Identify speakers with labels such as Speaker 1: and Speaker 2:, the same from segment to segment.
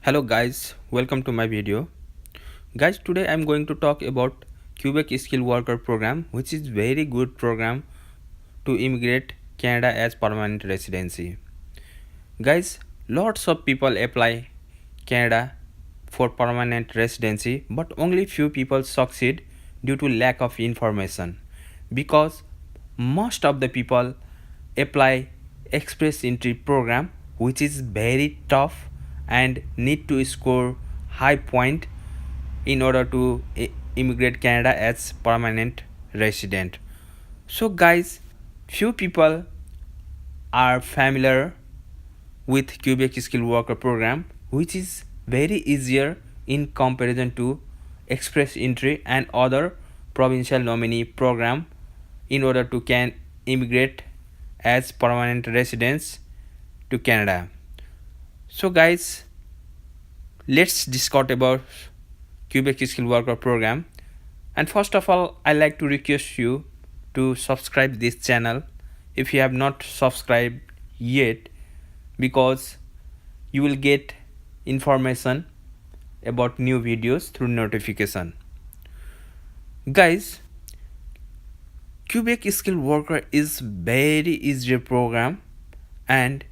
Speaker 1: Hello guys, welcome to my video. Guys, today I'm going to talk about Quebec Skill Worker Program, which is very good program to immigrate Canada as permanent residency. Guys, lots of people apply Canada for permanent residency, but only few people succeed due to lack of information. Because most of the people apply express entry program, which is very tough and need to score high point in order to immigrate Canada as permanent resident. So guys, few people are familiar with Quebec Skill Worker Program, which is very easier in comparison to express entry and other provincial nominee program in order to can immigrate as permanent residents to Canada. So guys, let's discuss about Quebec Skill Worker Program. And first of all, I like to request you to subscribe this channel if you have not subscribed yet, because you will get information about new videos through notification. Guys, Quebec Skill Worker is very easy program and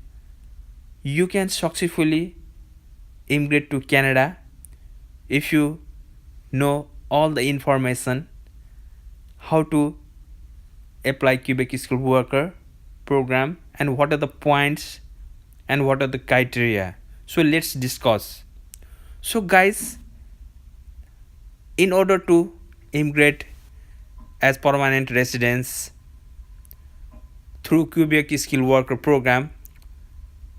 Speaker 1: you can successfully immigrate to Canada if you know all the information how to apply Quebec Skill Worker Program and what are the points and what are the criteria. So let's discuss. So guys, in order to immigrate as permanent residents through Quebec Skill Worker Program,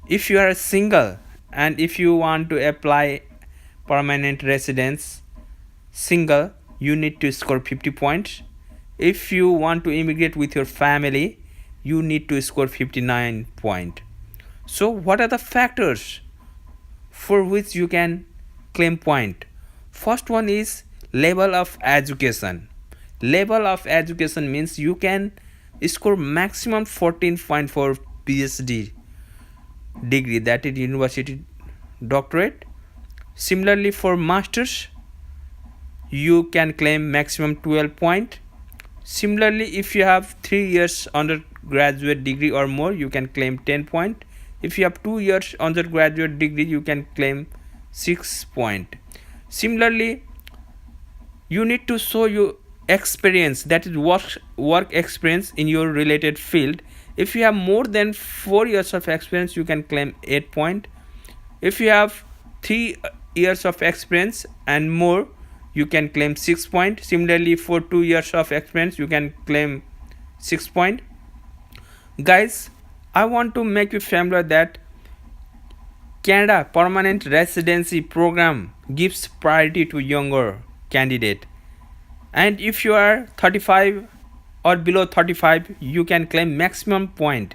Speaker 1: if you are single and if you want to apply permanent residence single, you need to score 50 points. If you want to immigrate with your family, you need to score 59 points. So what are the factors for which you can claim point? First one is level of education. Level of education means you can score maximum 14 point for PhD degree, that is university doctorate. Similarly for masters, you can claim maximum 12 point. Similarly, if you have 3 years undergraduate degree or more, you can claim 10 point. If you have 2 years undergraduate degree, you can claim 6 point. Similarly, you need to show your experience, that is work experience in your related field. If you have more than 4 years of experience, you can claim 8 point. If you have 3 years of experience and more, you can claim 6 point. Similarly, for 2 years of experience, you can claim 6 point. Guys, I want to make you familiar that Canada Permanent Residency Program gives priority to younger candidate, and if you are 35 or below 35, you can claim maximum point.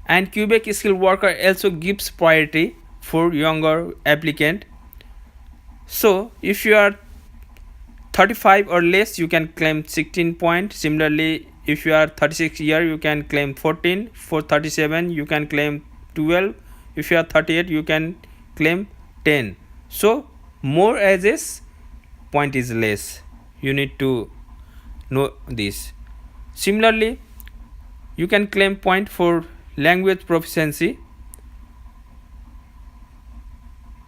Speaker 1: And Quebec Skill Worker also gives priority for younger applicant. So if you are 35 or less, you can claim 16 point. Similarly, if you are 36 year, you can claim 14. For 37, you can claim 12. If you are 38, you can claim 10. So more ages, point is less. You need to know this. Similarly, you can claim point for language proficiency.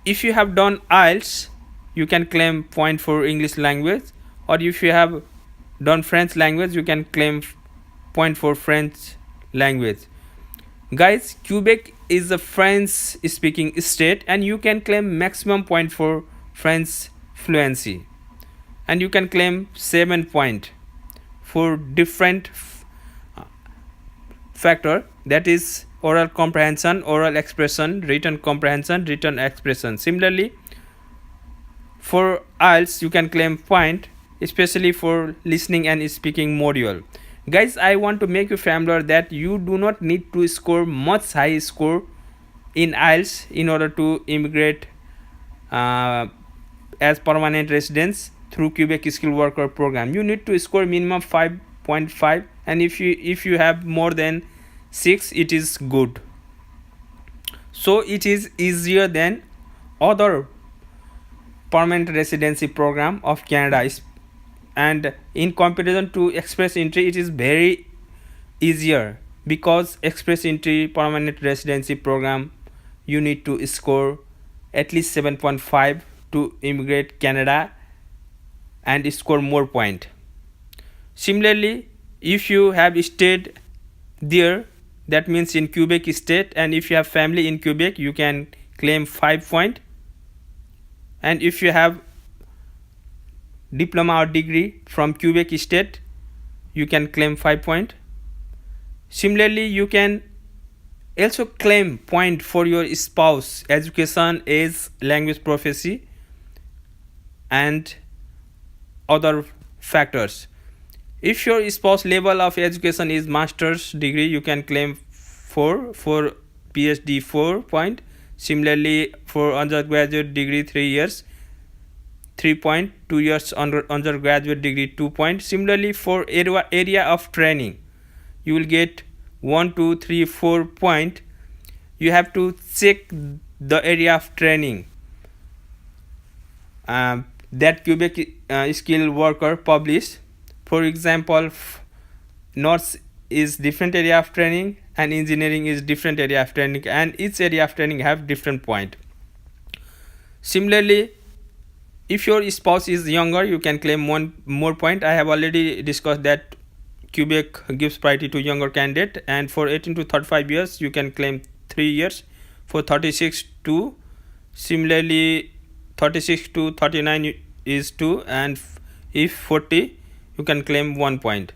Speaker 1: If you have done IELTS, you can claim point for English language, or if you have done French language, you can claim point for French language. Guys, Quebec is a French speaking state and you can claim maximum point for French fluency, and you can claim 7 point for different factor, that is oral comprehension, oral expression, written comprehension, written expression. Similarly, for IELTS, you can claim point especially for listening and speaking module. Guys, I want to make you familiar that you do not need to score much high score in IELTS in order to immigrate as permanent residents through Quebec Skill Worker Program. You need to score minimum 5.5, and if you have more than 6, it is good. So it is easier than other permanent residency program of Canada and in comparison to express entry it is very easier, because express entry permanent residency program you need to score at least 7.5 to immigrate Canada and score more point. Similarly, if you have stayed there, that means in Quebec state, and if you have family in Quebec, you can claim 5 point. And if you have diploma or degree from Quebec state, you can claim 5 point. Similarly, you can also claim point for your spouse education, age, language proficiency, and other factors. If your spouse level of education is master's degree, you can claim 4 for PhD 4 point. Similarly, for undergraduate degree 3 years 3 point, 2 years undergraduate degree 2 point. Similarly, for area of training you will get 1 2 3 4 point. You have to check the area of training that Quebec skilled worker publish. For example, North is different area of training and engineering is different area of training, and each area of training have different point. Similarly, if your spouse is younger, you can claim 1 more point. I have already discussed that Quebec gives priority to younger candidate, and for 18 to 35 years you can claim 3 years. For 36 to, similarly 36 to 39 is 2, and if 40 you can claim 1 point.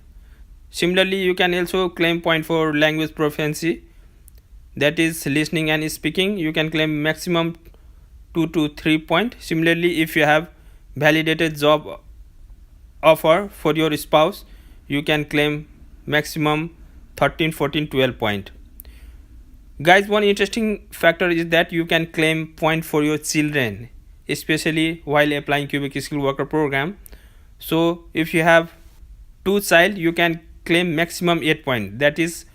Speaker 1: Similarly, you can also claim point for language proficiency, that is listening and speaking. You can claim maximum 2 to 3 point. Similarly, if you have validated job offer for your spouse, you can claim maximum 13, 14, 12 point. Guys, one interesting factor is that you can claim point for your children, especially while applying Quebec skilled worker program. So if you have 2 child, you can claim maximum 8 point, that is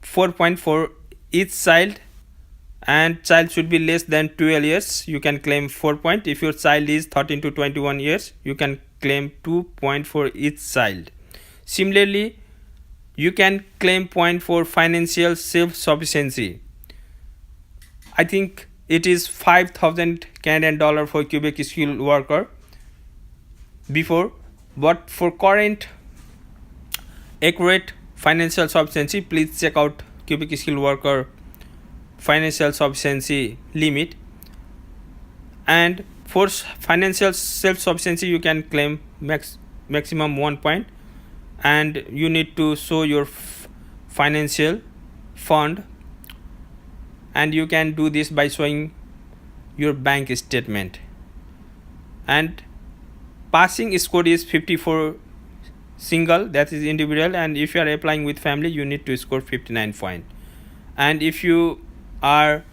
Speaker 1: 4 point for each child, and child should be less than 12 years, you can claim 4 point. If your child is 13 to 21 years, you can claim 2 point for each child. Similarly, you can claim point for financial self-sufficiency. I think it is 5,000 Canadian dollar for Quebec skilled worker before, but for current accurate financial sufficiency, please check out Quebec skilled worker financial sufficiency limit. And for financial self-sufficiency, you can claim maximum 1 point, and you need to show your financial fund, and you can do this by showing your bank statement. And passing score is 54 single, that is individual, and if you are applying with family, you need to score 59 point. And if you are